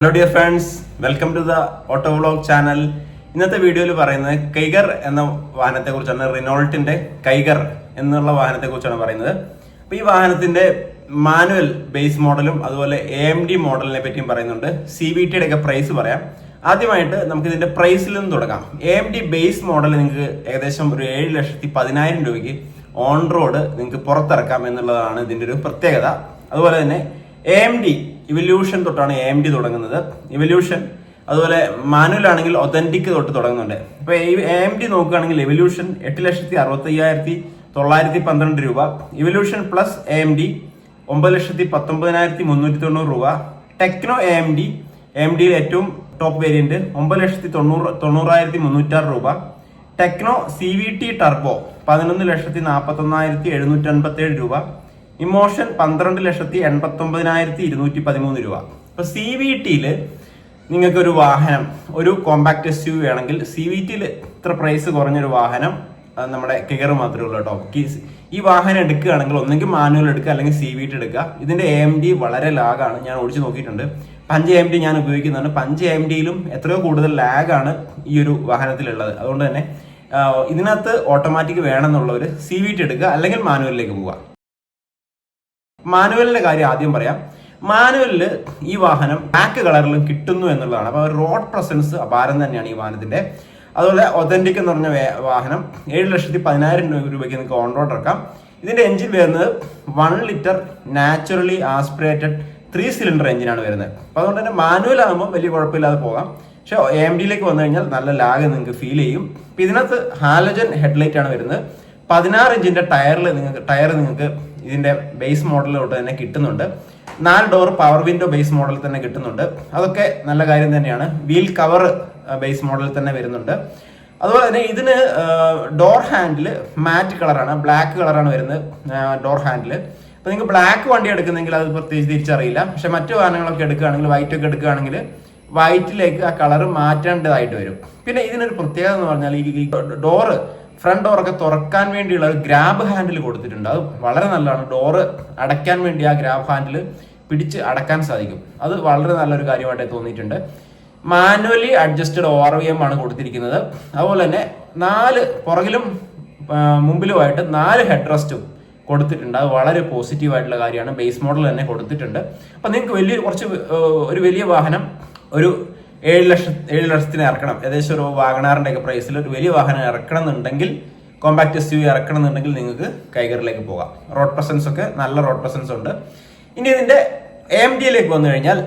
Hello dear friends, welcome to the auto vlog channel. ഇന്നത്തെ വീഡിയോയിൽ പറയുന്നത് കൈഗർ എന്ന വാഹനത്തെ കുറിച്ചാണ്. റിനോൾട്ടിന്റെ കൈഗർ എന്നുള്ള വാഹനത്തെ കുറിച്ചാണ് പറയുന്നത്. അപ്പൊ ഈ വാഹനത്തിന്റെ മാനുവൽ ബേസ് മോഡലും അതുപോലെ AMD മോഡലിനെ പറ്റിയും പറയുന്നുണ്ട്. CVT ഒക്കെ പ്രൈസ് പറയാം. ആദ്യമായിട്ട് നമുക്ക് ഇതിന്റെ പ്രൈസിൽ നിന്ന് തുടങ്ങാം. AMD ബേസ് മോഡൽ നിങ്ങൾക്ക് ഏകദേശം ഒരു 7,10,000 രൂപയ്ക്ക് ഓൺ റോഡ് നിങ്ങൾക്ക് പുറത്തിറക്കാം എന്നുള്ളതാണ് ഇതിന്റെ ഒരു പ്രത്യേകത. അതുപോലെ തന്നെ AMD ഇവല്യൂഷൻ തൊട്ടാണ് AMD തുടങ്ങുന്നത്. ഇവല്യൂഷൻ അതുപോലെ മാനുവൽ ആണെങ്കിൽ ഒതന്റിക് തൊട്ട് തുടങ്ങുന്നുണ്ട്. ഇപ്പൊ AMD നോക്കുകയാണെങ്കിൽ എവല്യൂഷൻ 8,65,912 രൂപ, ഇവല്യൂഷൻ പ്ലസ് AMD 9,19,390 രൂപ, ടെക്നോ AMD ഏറ്റവും ടോപ്പ് വേരിയന്റ് 9,90,306 രൂപ, ടെക്നോ CVT ടർബോ 11,41,757 രൂപ, ഇമോഷൻ 12,89,213 രൂപ. ഇപ്പൊ CVTയില് നിങ്ങൾക്ക് ഒരു വാഹനം, ഒരു കോമ്പാക്ട് SUV ആണെങ്കിൽ CVTയിൽ ഇത്ര പ്രൈസ് കുറഞ്ഞൊരു വാഹനം നമ്മുടെ കെയർ മാത്രമേ ഉള്ളൂ കേട്ടോ. ഈ വാഹനം എടുക്കുകയാണെങ്കിൽ ഒന്നെങ്കിൽ മാനുവൽ എടുക്കുക അല്ലെങ്കിൽ CVT എടുക്കുക. ഇതിന്റെ AMD വളരെ ലാഗാണ്. ഞാൻ ഓടിച്ചു നോക്കിയിട്ടുണ്ട്. 5 AMD ഞാൻ ഉപയോഗിക്കുന്നുണ്ട്. 5 AMDയിലും എത്രയോ കൂടുതൽ ലാഗാണ് ഈ ഒരു വാഹനത്തിലുള്ളത്. അതുകൊണ്ട് തന്നെ ഇതിനകത്ത് ഓട്ടോമാറ്റിക് വേണമെന്നുള്ളവർ CVT എടുക്കുക അല്ലെങ്കിൽ മാനുവലിലേക്ക് പോവുക. മാനുവലിന്റെ കാര്യം ആദ്യം പറയാം. മാനുവലില് ഈ വാഹനം ബ്ലാക്ക് കളറിലും കിട്ടുന്നു എന്നുള്ളതാണ്. അപ്പൊ റോഡ് പ്രസൻസ് അപാരം തന്നെയാണ് ഈ വാഹനത്തിന്റെ. അതുപോലെ ഒതന്റിക് എന്ന് പറഞ്ഞ വാഹനം 7,10,000 രൂപയ്ക്ക് നിങ്ങൾക്ക് ഓൺ റോഡ് ഇറക്കാം. ഇതിന്റെ എഞ്ചിൻ വരുന്നത് 1 ലിറ്റർ നാച്ചുറലി ആസ്പിറേറ്റഡ് 3 സിലിണ്ടർ എഞ്ചിനാണ് വരുന്നത്. അപ്പൊ അതുകൊണ്ട് തന്നെ മാനുവൽ ആകുമ്പോൾ വലിയ കുഴപ്പമില്ലാതെ പോകാം. പക്ഷെ AMDയിലേക്ക് വന്നു കഴിഞ്ഞാൽ നല്ല ലാഗ് നിങ്ങൾക്ക് ഫീൽ ചെയ്യും. ഇപ്പൊ ഇതിനകത്ത് ഹാലജൻ ഹെഡ്ലൈറ്റ് ആണ് വരുന്നത്. 16 ഇഞ്ചിന്റെ ടയർ നിങ്ങൾക്ക് ഇതിന്റെ ബേസ് മോഡലിലോട്ട് തന്നെ കിട്ടുന്നുണ്ട്. 4 door power window base model തന്നെ കിട്ടുന്നുണ്ട്. അതൊക്കെ നല്ല കാര്യം തന്നെയാണ്. വീൽ കവർ ബേസ് മോഡലിൽ തന്നെ വരുന്നുണ്ട്. അതുപോലെ തന്നെ ഇതിന് ഡോർ ഹാൻഡിൽ മാറ്റ് കളറാണ്, ബ്ലാക്ക് കളറാണ് വരുന്നത് ഡോർ ഹാൻഡിൽ. അപ്പൊ നിങ്ങൾക്ക് ബ്ലാക്ക് വണ്ടി എടുക്കുന്നെങ്കിൽ അത് പ്രത്യേകിച്ച് തിരിച്ചറിയില്ല. പക്ഷെ മറ്റു വാഹനങ്ങളൊക്കെ എടുക്കുകയാണെങ്കിൽ, വൈറ്റ് ഒക്കെ എടുക്കുകയാണെങ്കിൽ വൈറ്റിലേക്ക് ആ കളർ മാറ്റേണ്ടതായിട്ട് വരും. പിന്നെ ഇതിനൊരു പ്രത്യേകത എന്ന് പറഞ്ഞാൽ ഈ ഡോറ്, ഫ്രണ്ട് ഡോറൊക്കെ തുറക്കാൻ വേണ്ടിയുള്ള ഒരു ഗ്രാബ് ഹാൻഡിൽ കൊടുത്തിട്ടുണ്ട്. അത് വളരെ നല്ലതാണ്. ഡോറ് അടയ്ക്കാൻ വേണ്ടി ആ ഗ്രാബ് ഹാൻഡിൽ പിടിച്ച് അടക്കാൻ സാധിക്കും. അത് വളരെ നല്ലൊരു കാര്യമായിട്ട് തോന്നിയിട്ടുണ്ട്. മാനുവലി അഡ്ജസ്റ്റഡ് ORVM ആണ് കൊടുത്തിരിക്കുന്നത്. അതുപോലെ തന്നെ 4 പുറകിലും മുമ്പിലുമായിട്ട് 4 ഹെഡ് റെസ്റ്റും കൊടുത്തിട്ടുണ്ട്. അത് വളരെ പോസിറ്റീവ് ആയിട്ടുള്ള കാര്യമാണ്. ബേസ് മോഡൽ തന്നെ കൊടുത്തിട്ടുണ്ട്. അപ്പൊ നിങ്ങൾക്ക് ഒരു വലിയ വാഹനം ഒരു 7 ലക്ഷത്തിന് ഇറക്കണം, ഏകദേശം ഒരു വാഗണാറിന്റെ ഒക്കെ പ്രൈസിൽ ഒരു വലിയ വാഹനം ഇറക്കണം എന്നുണ്ടെങ്കിൽ, കോമ്പാക്ട് SUV ഇറക്കണം എന്നുണ്ടെങ്കിൽ നിങ്ങൾക്ക് കൈഗറിലേക്ക് പോകാം. റോഡ് പ്രസൻസ് ഒക്കെ നല്ല റോഡ് പ്രസൻസ് ഉണ്ട്. ഇനി ഇതിന്റെ AMDയിലേക്ക് വന്നു കഴിഞ്ഞാൽ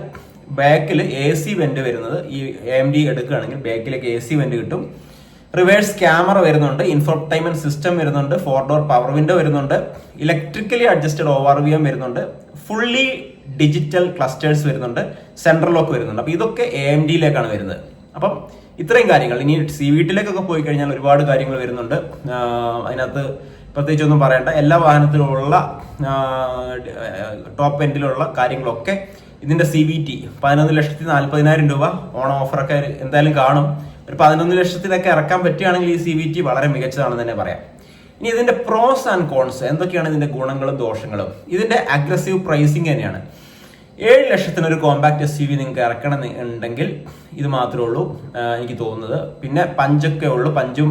ബാക്കിൽ AC വെന്റ് വരുന്നത്, ഈ AMD എടുക്കുകയാണെങ്കിൽ ബാക്കിലേക്ക് AC വെന്റ് കിട്ടും. റിവേഴ്സ് ക്യാമറ വരുന്നുണ്ട്, ഇൻഫോർടൈൻമെന്റ് സിസ്റ്റം വരുന്നുണ്ട്, 4 ഡോർ പവർ വിൻഡോ വരുന്നുണ്ട്, ഇലക്ട്രിക്കലി അഡ്ജസ്റ്റഡ് ORVM വരുന്നുണ്ട്, ഫുള്ളി ഡിജിറ്റൽ ക്ലസ്റ്റേഴ്സ് വരുന്നുണ്ട്, സെൻട്രൽ ലോക്ക് വരുന്നുണ്ട്. അപ്പൊ ഇതൊക്കെ AMDയിലേക്കാണ് വരുന്നത്. അപ്പം ഇത്രയും കാര്യങ്ങൾ. ഇനി CVTയിലേക്കൊക്കെ പോയി കഴിഞ്ഞാൽ ഒരുപാട് കാര്യങ്ങൾ വരുന്നുണ്ട്. അതിനകത്ത് പ്രത്യേകിച്ചൊന്നും പറയണ്ട. എല്ലാ വാഹനത്തിലുള്ള ടോപ്പ് എൻഡിലുള്ള കാര്യങ്ങളൊക്കെ ഇതിന്റെ CVT 11,40,000 രൂപ ഓൺ ഓഫറൊക്കെ എന്തായാലും കാണും. ഒരു 11 ലക്ഷത്തിലൊക്കെ ഇറക്കാൻ പറ്റുകയാണെങ്കിൽ ഈ CVT വളരെ മികച്ചതാണെന്ന് തന്നെ പറയാം. ഇനി ഇതിന്റെ പ്രോസ് ആൻഡ് കോൺസ് എന്തൊക്കെയാണ്, ഇതിന്റെ ഗുണങ്ങളും ദോഷങ്ങളും. ഇതിന്റെ അഗ്രസീവ് പ്രൈസിങ് തന്നെയാണ്. 7 ലക്ഷത്തിന് ഒരു കോമ്പാക്ട് SUV നിങ്ങൾക്ക് ഇറക്കണം എന്നുണ്ടെങ്കിൽ ഇത് മാത്രമേ ഉള്ളൂ എനിക്ക് തോന്നുന്നത്. പിന്നെ പഞ്ചൊക്കെ ഉള്ളൂ, പഞ്ചും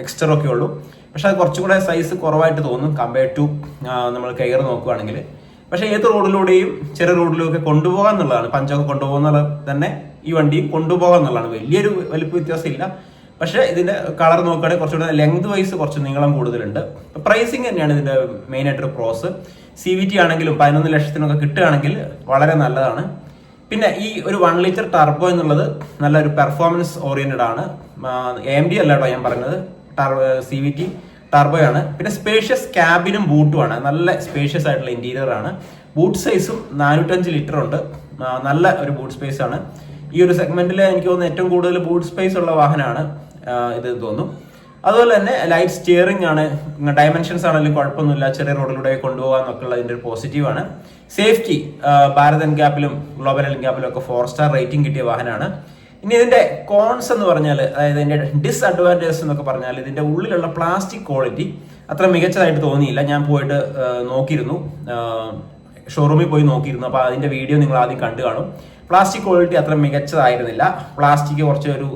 എക്സ്റ്ററൊക്കെ ഉള്ളൂ. പക്ഷെ അത് കുറച്ചുകൂടെ സൈസ് കുറവായിട്ട് തോന്നും കമ്പയർഡ് ടു നമ്മൾ കെയർ നോക്കുകയാണെങ്കിൽ. പക്ഷെ ഏത് റോഡിലൂടെയും ചെറിയ റോഡിലൂടെ കൊണ്ടുപോകാൻ എന്നുള്ളതാണ്. പഞ്ചൊക്കെ കൊണ്ടുപോകുന്ന തന്നെ ഈ വണ്ടിയും കൊണ്ടുപോകാൻ എന്നുള്ളതാണ്. വലിയൊരു വലിപ്പ വ്യത്യാസമില്ല. പക്ഷെ ഇതിന്റെ കളർ നോക്കുകയാണെങ്കിൽ കുറച്ചുകൂടെ ലെങ്ത് വൈസ് കുറച്ച് നീളം കൂടുതലുണ്ട്. പ്രൈസിങ് തന്നെയാണ് ഇതിന്റെ മെയിൻ ആയിട്ടൊരു പ്രോസ്. CVT ആണെങ്കിലും 11 ലക്ഷത്തിനൊക്കെ കിട്ടുകയാണെങ്കിൽ വളരെ നല്ലതാണ്. പിന്നെ ഈ ഒരു 1 ലിറ്റർ ടർബോ എന്നുള്ളത് നല്ലൊരു പെർഫോമൻസ് ഓറിയന്റഡ് ആണ്. AMD അല്ല കേട്ടോ ഞാൻ പറഞ്ഞത്, CVT ടർബോയാണ്. പിന്നെ സ്പേഷ്യസ് ക്യാബിനും ബൂട്ടുമാണ്. നല്ല സ്പേഷ്യസ് ആയിട്ടുള്ള ഇന്റീരിയർ ആണ്. ബൂട്ട് സൈസും 405 ലിറ്റർ ഉണ്ട്. നല്ല ഒരു ബൂട്ട് സ്പേസ് ആണ്. ഈ ഒരു സെഗ്മെന്റിൽ എനിക്ക് തോന്നുന്നു ഏറ്റവും കൂടുതൽ ബൂട്ട് സ്പേസ് ഉള്ള വാഹനമാണ് ഇത് തോന്നുന്നു. അതുപോലെ തന്നെ ലൈറ്റ് സ്റ്റിയറിംഗ് ആണ്. ഡയമെൻഷൻസ് ആണെങ്കിലും കുഴപ്പമൊന്നുമില്ല. ചെറിയ റോഡിലൂടെ കൊണ്ടുപോകാന്നൊക്കെ ഉള്ളതിന്റെ ഒരു പോസിറ്റീവ് ആണ്. സേഫ്റ്റി ഭാരത് എൻക്യാപ്പിലും ഗ്ലോബൽ എൻക്യാപ്പിലും ഒക്കെ 4 സ്റ്റാർ റേറ്റിംഗ് കിട്ടിയ വാഹനമാണ്. ഇനി ഇതിന്റെ കോൺസ് എന്ന് പറഞ്ഞാൽ, അതായത് ഇതിന്റെ ഡിസ്അഡ്വാൻറ്റേജസ് എന്നൊക്കെ പറഞ്ഞാൽ, ഇതിന്റെ ഉള്ളിലുള്ള പ്ലാസ്റ്റിക് ക്വാളിറ്റി അത്ര മികച്ചതായിട്ട് തോന്നിയില്ല. ഞാൻ പോയിട്ട് നോക്കിയിരുന്നു. ഷോറൂമിൽ പോയി നോക്കിയിരുന്നു. അപ്പോൾ അതിന്റെ വീഡിയോ നിങ്ങൾ ആദ്യം കണ്ടു കാണും. പ്ലാസ്റ്റിക് ക്വാളിറ്റി അത്ര മികച്ചതായിരുന്നില്ല. പ്ലാസ്റ്റിക് കുറച്ചൊരു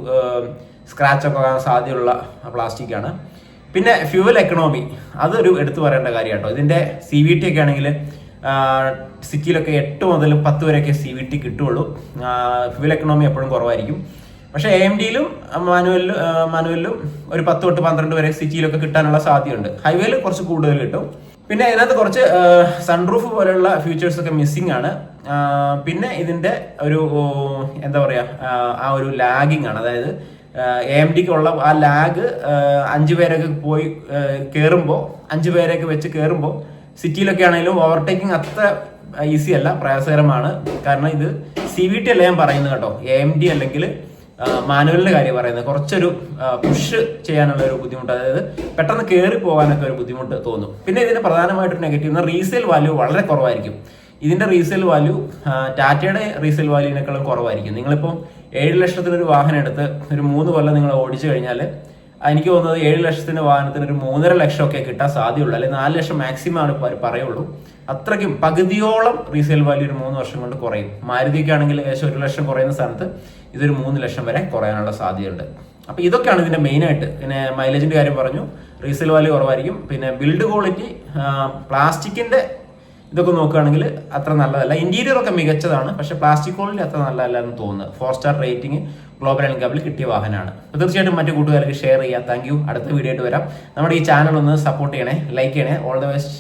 സ്ക്രാച്ച് ഒക്കെ ആകാൻ സാധ്യതയുള്ള പ്ലാസ്റ്റിക് ആണ്. പിന്നെ ഫ്യൂവൽ എക്കണോമി അതൊരു എടുത്തു പറയേണ്ട കാര്യം കേട്ടോ. ഇതിന്റെ CVT ഒക്കെ ആണെങ്കിൽ സിറ്റിയിലൊക്കെ 8 മുതൽ 10 വരെയൊക്കെ CVT കിട്ടുള്ളൂ. ഫ്യൂവൽ എക്കണോമി എപ്പോഴും കുറവായിരിക്കും. പക്ഷെ AMDയിലും മാനുവലിലും ഒരു 10 തൊട്ട് 12 വരെ സിറ്റിയിലൊക്കെ കിട്ടാനുള്ള സാധ്യതയുണ്ട്. ഹൈവേയിൽ കുറച്ച് കൂടുതൽ കിട്ടും. പിന്നെ ഇതിനകത്ത് കുറച്ച് സൺറൂഫ് പോലെയുള്ള ഫീച്ചേഴ്സ് ഒക്കെ മിസ്സിംഗ് ആണ്. പിന്നെ ഇതിന്റെ ഒരു എന്താ പറയാ, ആ ഒരു ലാഗിങ് ആണ്. അതായത് AMDക്ക് ഉള്ള ആ ലാഗ് 5 പേരൊക്കെ പോയി കയറുമ്പോൾ 5 പേരൊക്കെ വെച്ച് കയറുമ്പോൾ സിറ്റിയിലൊക്കെ ആണെങ്കിലും ഓവർടേക്കിംഗ് അത്ര ഈസി അല്ല, പ്രയാസകരമാണ്. കാരണം ഇത് CVT അല്ല ഞാൻ പറയുന്നത് കേട്ടോ, AMD അല്ലെങ്കിൽ മാനുവലിന്റെ കാര്യം പറയുന്നത്. കുറച്ചൊരു പുഷ് ചെയ്യാനുള്ള ഒരു ബുദ്ധിമുട്ട്, അതായത് പെട്ടെന്ന് കയറി പോകാനൊക്കെ ഒരു ബുദ്ധിമുട്ട് തോന്നും. പിന്നെ ഇതിന്റെ പ്രധാനമായിട്ടൊരു നെഗറ്റീവ് റീസെയിൽ വാല്യൂ വളരെ കുറവായിരിക്കും. ഇതിന്റെ റീസെയിൽ വാല്യൂ ടാറ്റയുടെ റീസെയിൽ വാല്യൂവിനേക്കാളും കുറവായിരിക്കും. നിങ്ങളിപ്പോൾ 7 ലക്ഷത്തിനൊരു വാഹനം എടുത്ത് ഒരു 3 കൊല്ലം നിങ്ങൾ ഓടിച്ചു കഴിഞ്ഞാൽ എനിക്ക് തോന്നുന്നത് 7 ലക്ഷത്തിന്റെ വാഹനത്തിന് ഒരു 3.5 ലക്ഷം ഒക്കെ കിട്ടാൻ സാധ്യതയുള്ളൂ, അല്ലെങ്കിൽ 4 ലക്ഷം മാക്സിമം ആണ് പറയുള്ളൂ. അത്രയ്ക്കും പകുതിയോളം റീസെയിൽ വാല്യൂ ഒരു 3 വർഷം കൊണ്ട് കുറയും. മാരുതിക്ക് ആണെങ്കിൽ ഏകദേശം 1 ലക്ഷം കുറയുന്ന സ്ഥാനത്ത് ഇതൊരു 3 ലക്ഷം വരെ കുറയാനുള്ള സാധ്യതയുണ്ട്. അപ്പൊ ഇതൊക്കെയാണ് ഇതിന്റെ മെയിൻ ആയിട്ട്. പിന്നെ മൈലേജിന്റെ കാര്യം പറഞ്ഞു, റീസെയിൽ വാല്യൂ കുറവായിരിക്കും. പിന്നെ ബിൽഡ് ക്വാളിറ്റി, പ്ലാസ്റ്റിക്കിന്റെ ഇതൊക്കെ നോക്കുകയാണെങ്കിൽ അത്ര നല്ലതല്ല. ഇന്റീരിയർ ഒക്കെ മികച്ചതാണ്, പക്ഷെ പ്ലാസ്റ്റിക് ക്വാളിറ്റി അത്ര നല്ലതല്ല എന്ന് തോന്നുന്നു. 4 സ്റ്റാർ റേറ്റിംഗ് ഗ്ലോബൽ എൻകാബിൽ കിട്ടിയ വാഹനമാണ്. അപ്പോൾ തീർച്ചയായിട്ടും മറ്റു കൂട്ടുകാർക്ക് ഷെയർ ചെയ്യാം. Thank you. അടുത്ത വീഡിയോ ആയിട്ട് വരാം. നമ്മുടെ ഈ ചാനൽ ഒന്ന് സപ്പോർട്ട് ചെയ്യണേ, ലൈക്ക് ചെയ്യണേ. All the best.